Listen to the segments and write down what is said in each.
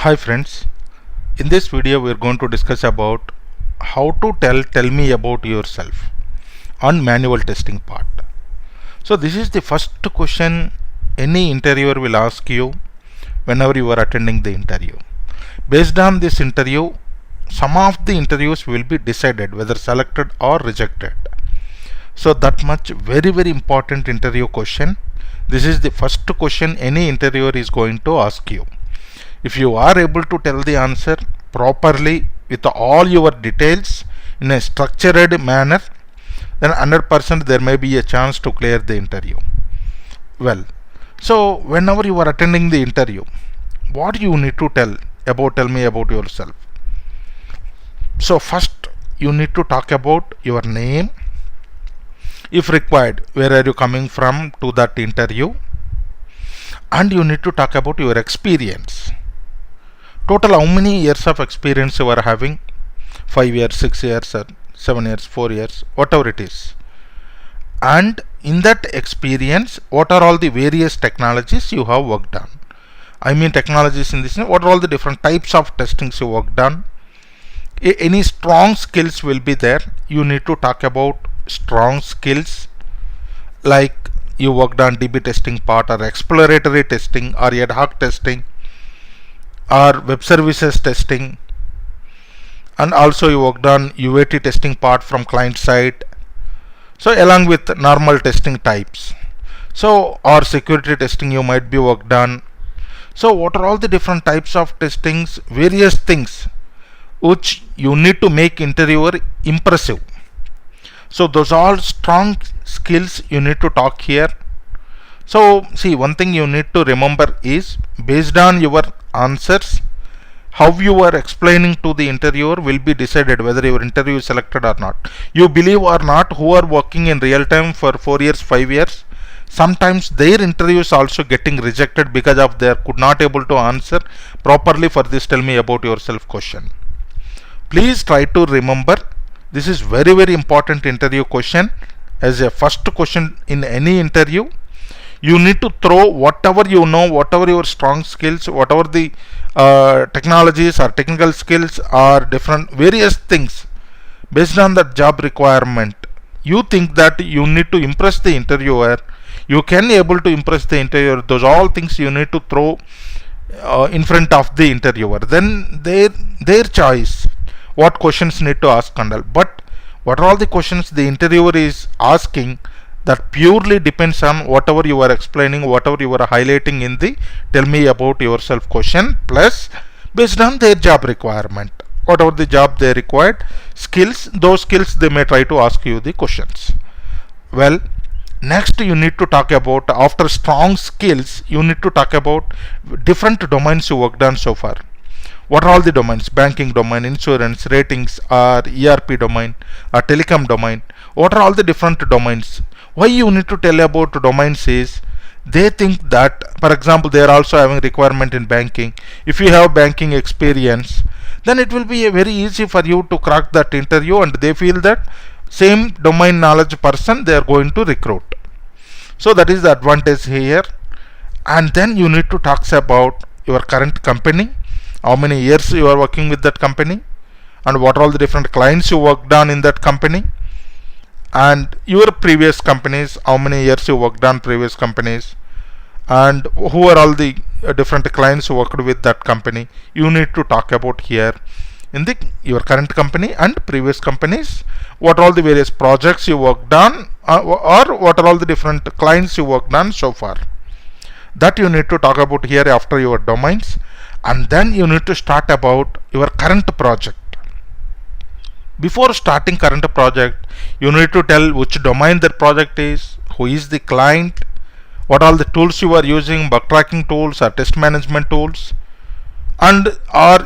Hi friends, in this video we are going to discuss about how to tell me about yourself on manual testing part. So this is the first question any interviewer will ask you whenever you are attending the interview. Based on this interview, some of the interviews will be decided whether selected or rejected. So that much very important interview question. This is the first question any interviewer is going to ask you. If you are able to tell the answer properly with all your details in a structured manner, then 100% there may be a chance to clear the interview. Well, so whenever you are attending the interview, what you need to tell me about yourself. So first you need to talk about your name. If required, where are you coming from to that interview, and you need to talk about your experience. Total how many years of experience you are having, 5 years, 6 years, or 7 years, 4 years, whatever it is. And in that experience, what are all the various technologies you have worked on? I mean technologies in this, what are all the different types of testings you worked on? Any strong skills will be there. You need to talk about strong skills, like you worked on DB testing part, or exploratory testing, or ad hoc testing, or web services testing, and also you worked on UAT testing part from client side, so along with normal testing types. So or security testing you might be worked on. So what are all the different types of testings, various things which you need to make interviewer impressive. So those are strong skills you need to talk here. So see, one thing you need to remember is, based on your answers, how you are explaining to the interviewer will be decided whether your interview is selected or not. You believe or not, who are working in real time for 4 years, 5 years, sometimes their interviews also getting rejected because of they could not able to answer properly for this tell me about yourself question. Please try to remember, this is very important interview question. As a first question in any interview, you need to throw whatever you know, whatever your strong skills, whatever the technologies or technical skills or different various things based on that job requirement. You think that you need to impress the interviewer, you can able to impress the interviewer. Those all things you need to throw in front of the interviewer. Then their choice what questions need to ask and all. But what are all the questions the interviewer is asking, that purely depends on whatever you are explaining, whatever you are highlighting in the tell me about yourself question, plus based on their job requirement, whatever the job they required, skills, those skills they may try to ask you the questions. Well, next you need to talk about, after strong skills, you need to talk about different domains you worked on so far. What are all the domains? Banking domain, insurance, ratings, or ERP domain, or telecom domain. What are all the different domains? Why you need to tell about domains is, they think that, for example, they are also having requirement in banking. If you have banking experience, then it will be very easy for you to crack that interview, and they feel that same domain knowledge person they are going to recruit. So that is the advantage here. And then you need to talk about your current company, how many years you are working with that company, and what are all the different clients you worked on in that company, and your previous companies, how many years you worked on previous companies, and who are all the different clients who worked with that company. You need to talk about here in the your current company and previous companies, what are all the various projects you worked on, or what are all the different clients you worked on so far. That you need to talk about here after your domains. And then you need to start about your current project. Before starting current project, you need to tell which domain that project is, who is the client, what all the tools you are using, bug tracking tools or test management tools, and or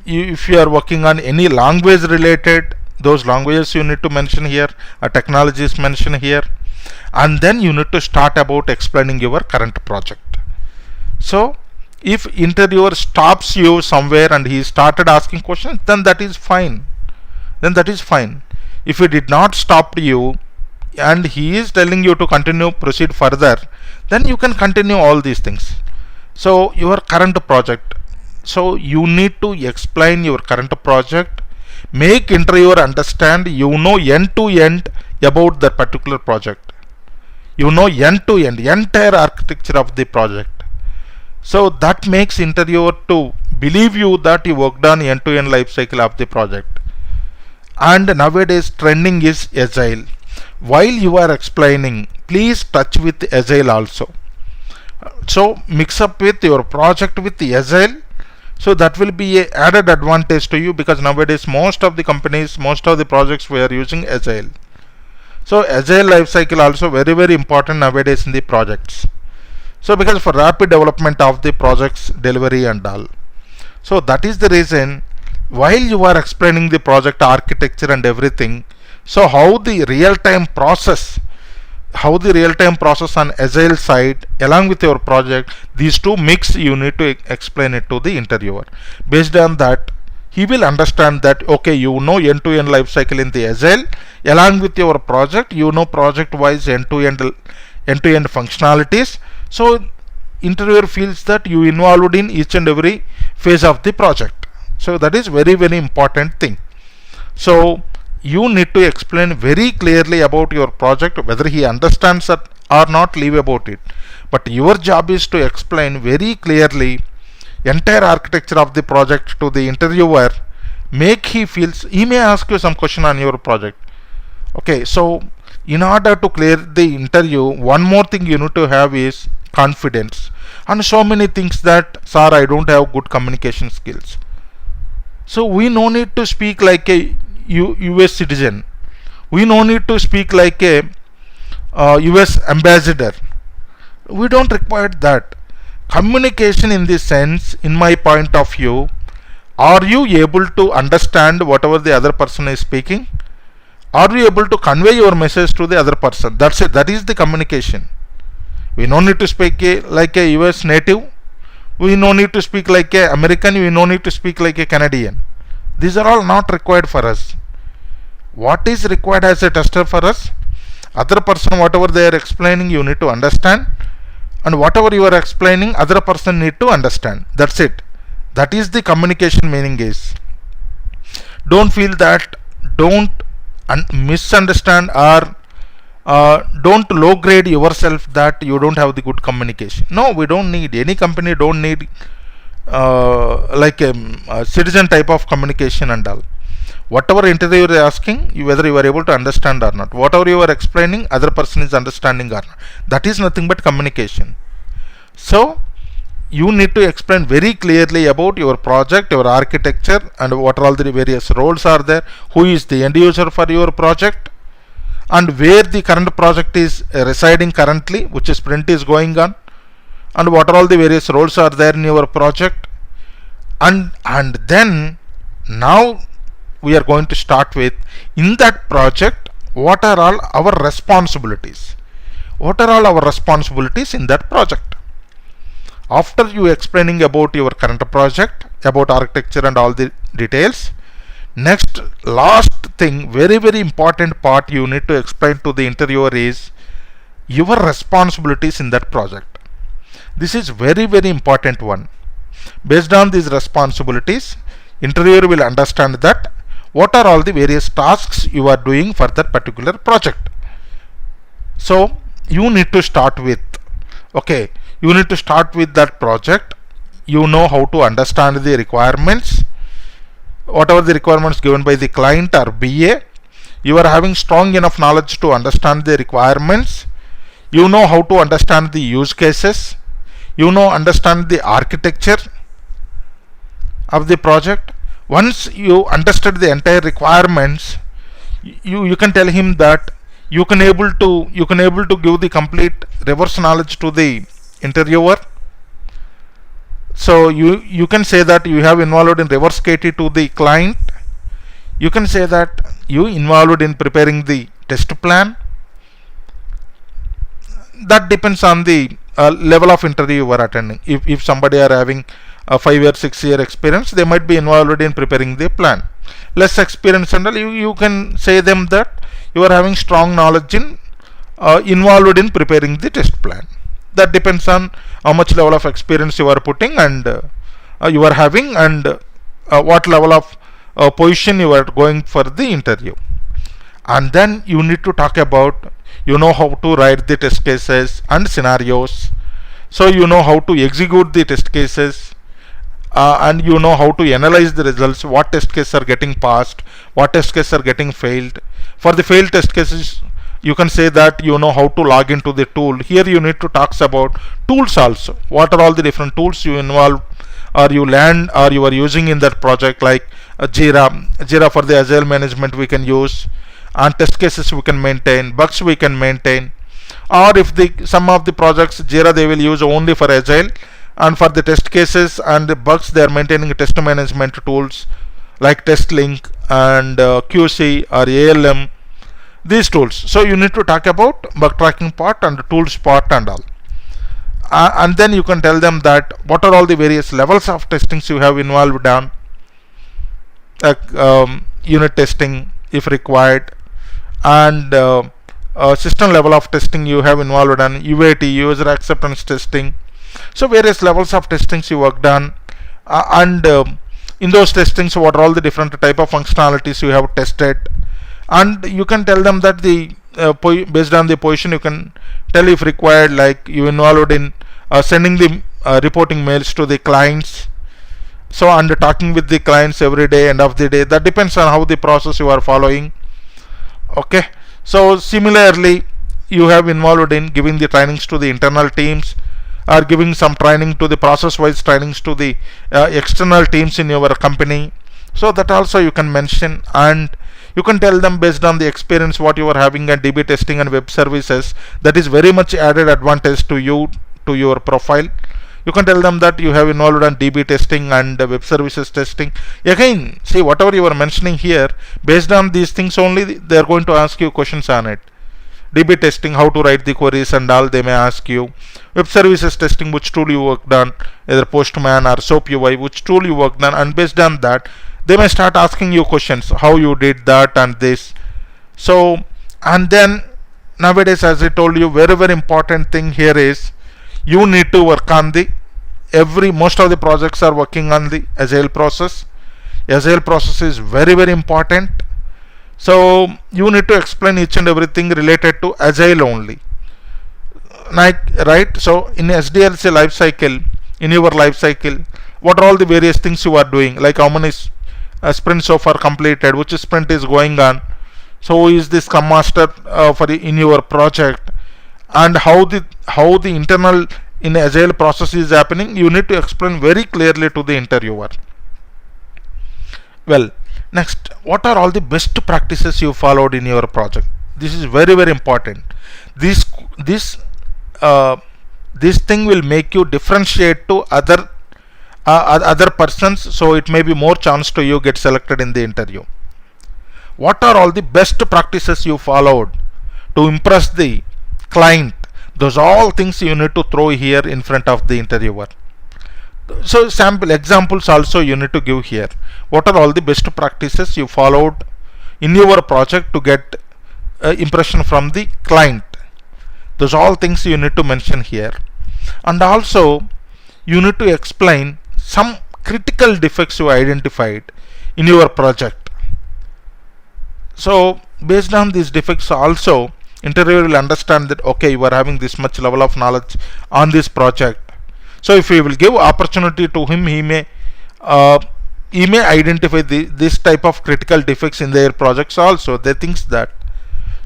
if you are working on any language related, those languages you need to mention here, or technologies mention here. And then you need to start about explaining your current project. So if interviewer stops you somewhere and he started asking questions, then that is fine. If he did not stop you and he is telling you to proceed further, then you can continue all these things. So your current project, So you need to explain your current project, make interviewer understand you know end to end about that particular project. You know end to end, entire architecture of the project. So that makes interviewer to believe you that you worked on end to end life cycle of the project. And nowadays trending is Agile. While you are explaining, please touch with Agile also. So mix up with your project with the Agile. So that will be a added advantage to you, because nowadays most of the companies, most of the projects we are using Agile. So Agile lifecycle also very important nowadays in the projects. So because for rapid development of the projects delivery and all. So that is the reason while you are explaining the project architecture and everything, so how the real-time process on Agile side along with your project, these two mix, you need to explain it to the interviewer. Based on that, he will understand that okay, you know end-to-end life cycle in the Agile, along with your project you know project wise end-to-end functionalities. So interviewer feels that you involved in each and every phase of the project. So that is very important thing. So you need to explain very clearly about your project. Whether he understands that or not, leave about it, but your job is to explain very clearly entire architecture of the project to the interviewer. Make he feels, he may ask you some question on your project. Okay, so in order to clear the interview, one more thing you need to have is confidence. And so many things that, sir, I don't have good communication skills. So we no need to speak like a US citizen. We no need to speak like a US ambassador. We don't require that. Communication in this sense, in my point of view, are you able to understand whatever the other person is speaking? Are you able to convey your message to the other person? That's it. That is the communication. We no need to speak like a US native. We no need to speak like a American. We no need to speak like a Canadian. These are all not required for us. What is required as a tester for us? Other person, whatever they are explaining, you need to understand, and whatever you are explaining, other person need to understand. That's it. That is the communication meaning is. Don't feel that, don't misunderstand, or don't low grade yourself that you don't have the good communication. No, we don't need, any company don't need like a citizen type of communication and all. Whatever interviewer is asking, whether you are able to understand or not, whatever you are explaining, other person is understanding or not, that is nothing but communication. So you need to explain very clearly about your project, your architecture, and what all the various roles are there, who is the end user for your project, and where the current project is residing currently, which sprint is going on, and what are all the various roles are there in your project. And then now we are going to start with, in that project, what are all our responsibilities? What are all our responsibilities in that project? After you explaining about your current project, about architecture and all the details, next last thing, very important part you need to explain to the interviewer is your responsibilities in that project. This is very important one. Based on these responsibilities, interviewer will understand that what are all the various tasks you are doing for that particular project. So you need to start with, okay, you need to start with that project. You know how to understand the requirements, whatever the requirements given by the client or BA. You are having strong enough knowledge to understand the requirements. You know how to understand the use cases. You know, understand the architecture of the project. Once you understood the entire requirements, you can tell him that you can able to give the complete reverse knowledge to the interviewer. So you can say that you have involved in reverse KT to the client. You can say that you involved in preparing the test plan. That depends on the level of interview you are attending. If somebody are having a 5 or 6 year experience, they might be involved in preparing the plan. Less experience and all, you can say them that you are having strong knowledge in involved in preparing the test plan. That depends on how much level of experience you are putting and you are having, and what level of position you are going for the interview. And then you need to talk about, how to write the test cases and scenarios. So you know how to execute the test cases, and you know how to analyze the results, what test cases are getting passed, what test cases are getting failed. For the failed test cases, you can say that you know how to log into the tool. Here you need to talk about tools also. What are all the different tools you involve or you learn or you are using in that project, like JIRA for the Agile management we can use, and test cases we can maintain, bugs we can maintain. Or if some of the projects JIRA they will use only for Agile, and for the test cases and the bugs they are maintaining test management tools like TestLink and QC or ALM, these tools. So you need to talk about bug tracking part and the tools part and all. And then you can tell them that what are all the various levels of testings you have involved on, like unit testing if required, and system level of testing you have involved on, UAT, user acceptance testing. So various levels of testings you worked on, and in those testings what are all the different type of functionalities you have tested. And you can tell them that the based on the position you can tell if required, like you involved in sending the reporting mails to the clients, so and talking with the clients every day, end of the day. That depends on how the process you are following. Okay, so similarly you have involved in giving the trainings to the internal teams, or giving some training to the process wise trainings to the external teams in your company. So that also you can mention, and you can tell them based on the experience what you are having at DB testing and web services, that is very much added advantage to you, to your profile. You can tell them that you have involved on DB testing and web services testing. Again, see, whatever you are mentioning here, based on these things only they are going to ask you questions on it. DB testing, how to write the queries and all, they may ask you. Web services testing, which tool you worked on, either Postman or SOAP UI, which tool you worked on, and based on that they may start asking you questions, how you did that and this. So, and then nowadays, as I told you, very important thing here is you need to work on the most of the projects are working on the Agile process. Agile process is very important. So you need to explain each and everything related to Agile only, like, right? So in SDLC life cycle, in your life cycle, what are all the various things you are doing, like how many sprints so far completed, which sprint is going on, so who is the Scrum Master in your project, and how the internal in Agile process is happening. You need to explain very clearly to the interviewer. Well, next, what are all the best practices you followed in your project? This is very important. This thing will make you differentiate to other persons, so it may be more chance to you get selected in the interview. What are all the best practices you followed to impress the client? Those all things you need to throw here in front of the interviewer. So sample examples also you need to give here. What are all the best practices you followed in your project to get impression from the client? Those all things you need to mention here. And also you need to explain some critical defects you identified in your project. So based on these defects also, interviewer will understand that okay, you are having this much level of knowledge on this project. So if we will give opportunity to him, he may identify this type of critical defects in their projects also. They thinks that.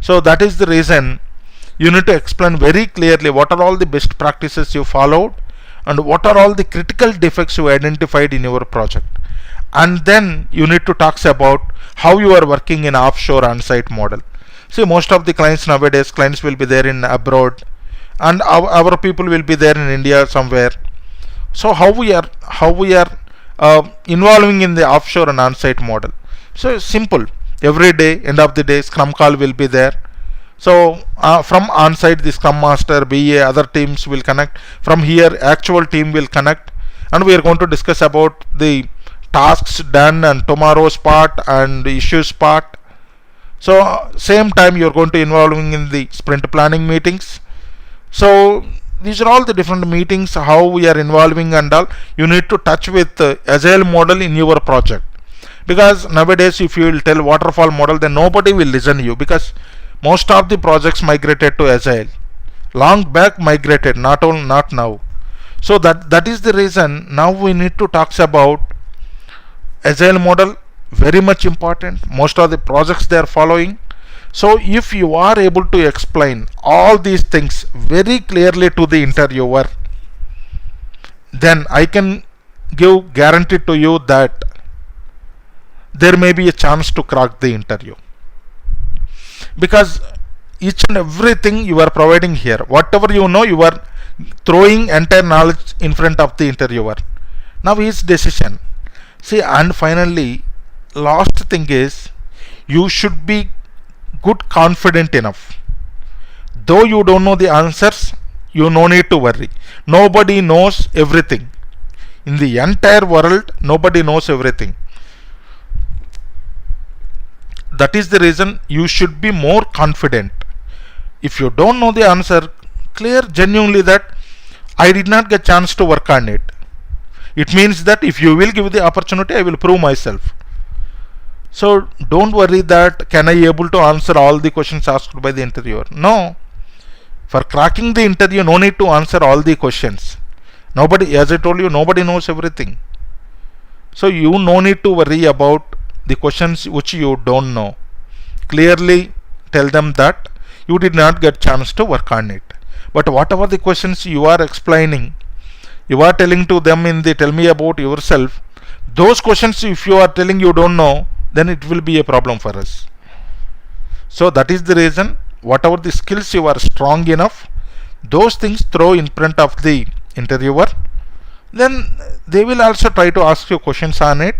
So that is the reason you need to explain very clearly what are all the best practices you followed and what are all the critical defects you identified in your project. And then you need to talk about how you are working in offshore on-site model. See, most of the clients nowadays, clients will be there in abroad, and our people will be there in India somewhere. So how we are involving in the offshore and on-site model. So simple. Every day, end of the day, Scrum call will be there. So from on-site, the Scrum Master, BA, other teams will connect. From here, actual team will connect, and we are going to discuss about the tasks done and tomorrow's part and issues part. So same time you are going to involving in the sprint planning meetings. So these are all the different meetings, how we are involving and all. You need to touch with agile model in your project, because nowadays if you will tell waterfall model, then nobody will listen to you, because most of the projects migrated to agile long back, migrated, not now. So that is the reason now we need to talk about agile model, very much important. Most of the projects they are following. So if you are able to explain all these things very clearly to the interviewer, then I can give guarantee to you that there may be a chance to crack the interview, because each and everything you are providing here, whatever you know, you are throwing entire knowledge in front of the interviewer. Now his decision. See, and finally, last thing is, you should be good confident enough. Though you don't know the answers, you no need to worry. Nobody knows everything. In the entire world, nobody knows everything. That is the reason you should be more confident. If you don't know the answer, clear genuinely that I did not get chance to work on it. It means that if you will give the opportunity, I will prove myself. So don't worry that can I able to answer all the questions asked by the interviewer. No. For cracking the interview, no need to answer all the questions. Nobody, as I told you, nobody knows everything. So you no need to worry about the questions which you don't know. Clearly tell them that you did not get chance to work on it. But whatever the questions you are explaining, you are telling to them in the tell me about yourself, those questions if you are telling you don't know, then it will be a problem for us. So that is the reason, whatever the skills you are strong enough, those things throw in front of the interviewer, then they will also try to ask you questions on it.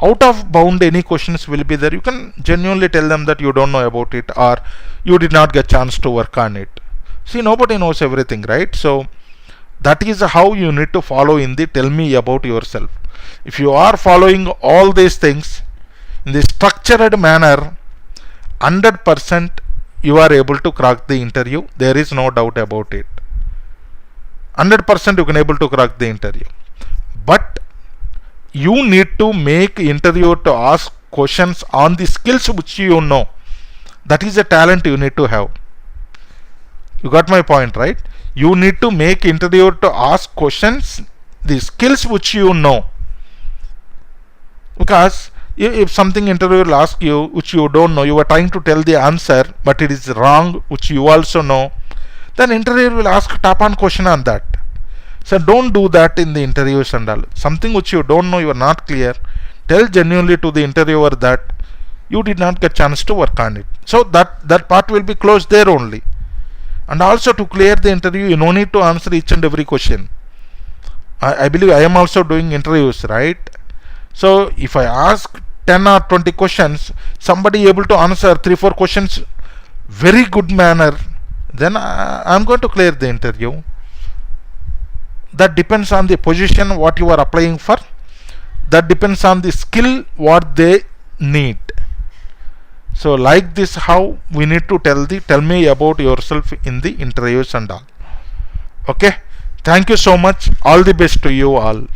Out of bound any questions will be there. You can genuinely tell them that you don't know about it, or you did not get chance to work on it. See, nobody knows everything, right? So that is how you need to follow in the tell me about yourself. If you are following all these things in the structured manner, 100% you are able to crack the interview. There is no doubt about it. 100% you can able to crack the interview. But you need to make interviewer to ask questions on the skills which you know. That is a talent you need to have. You got my point, right? You need to make interviewer to ask questions, the skills which you know. Because if something interviewer will ask you which you don't know, you are trying to tell the answer but it is wrong which you also know, then interviewer will ask top on question on that. So don't do that in the interviews and all. Something which you don't know, you are not clear, tell genuinely to the interviewer that you did not get chance to work on it. So that part will be closed there only. And also to clear the interview, you no need to answer each and every question. I believe I am also doing interviews, right? So if I ask 10 or 20 questions, somebody able to answer 3-4 questions very good manner, then I am going to clear the interview. That depends on the position what you are applying for. That depends on the skill what they need. So like this, how we need to tell me about yourself in the interviews and all. Okay. Thank you so much. All the best to you all.